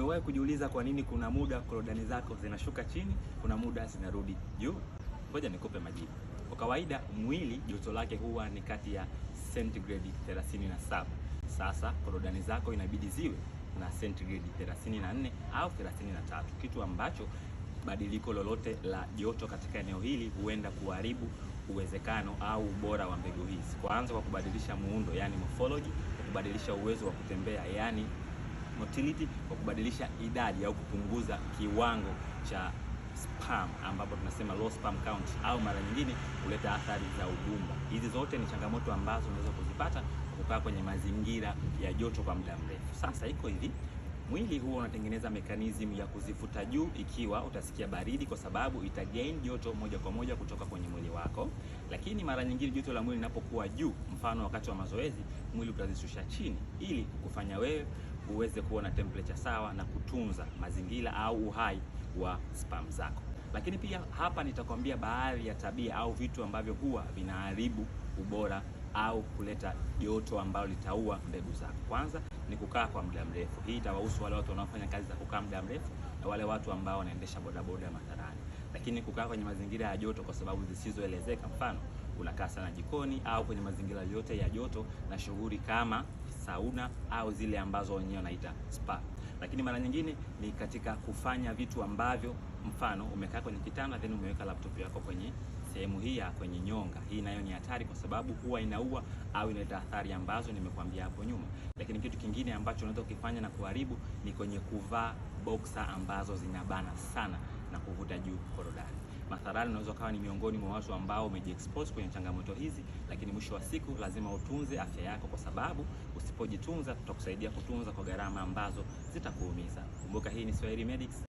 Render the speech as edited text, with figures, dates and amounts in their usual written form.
Umewahi kujiuliza kwa nini kuna muda korodani zako zinashuka chini, kuna muda zinarudi juu? Ngoja nikupe majibu. Kwa kawaida mwili joto lake huwa ni kati ya sentigredi 37. Sasa korodani zako inabidi ziwe na sentigredi 34 au 33, kitu ambacho badiliko lolote la joto katika eneo hili huenda kuharibu uwezekano au ubora wa mbegu hizi. Kwanza kwa kubadilisha muundo, yani morphology, kwa kubadilisha uwezo wa kutembea, yani motility, kwa kubadilisha idadi au kupunguza kiwango cha sperm ambapo tunasema low sperm count, au mara nyingine kuleta athari za ugumba. Hizi zote ni changamoto ambazo unaweza kuzipata kukaa kwenye mazingira ya joto kwa muda mrefu. Sasa iko hivi, mwili huo unatengeneza mekanizmu ya kuzifuta juu ikiwa utasikia baridi, kwa sababu gain joto moja kwa moja kutoka kwenye mwili wako. Lakini mara nyingine joto la mwili linapokuwa juu, mfano wakati wa mazoezi, mwili utazishusha chini ili kufanya wewe uweze kuwa na temperature sawa na kutunza mazingira au uhai wa sperm zako. Lakini pia hapa nitakwambia baadhi ya tabia au vitu ambavyo huwa vinaharibu ubora au kuleta joto ambalo litaua mbegu zako. Kwanza ni kukaa kwa muda mrefu. Hii itawahusu wale watu wanaofanya kazi za kukaa muda mrefu na wale watu ambao wanaendesha bodaboda matharani. Lakini kukaa kwenye mazingira ya joto kwa sababu zisizoelezeka, mfano unakaa sana jikoni au kwenye mazingira yote ya joto na shughuli kama sauna au zile ambazo wenyewe wanaita spa. Lakini mara nyingine ni katika kufanya vitu ambavyo, mfano umekaa kwenye kitanda then umeweka laptop yako kwenye sehemu hii ya kwenye nyonga. Hii nayo ni hatari kwa sababu huwa inaua au inaleta athari ambazo nimekuambia hapo nyuma. Lakini kitu kingine ambacho unaweza kufanya na kuharibu ni kwenye kuvaa boxer ambazo zinabana sana na kuvuta juu korodani. Mathalani unaweza kawa ni miongoni mwa watu ambao umejiexpose kwenye changamoto hizi, lakini mwisho wa siku lazima utunze afya yako, kwa sababu usipojitunza tutakusaidia kutunza kwa gharama ambazo zitakuumiza. Kumbuka hii ni Swahili Medics.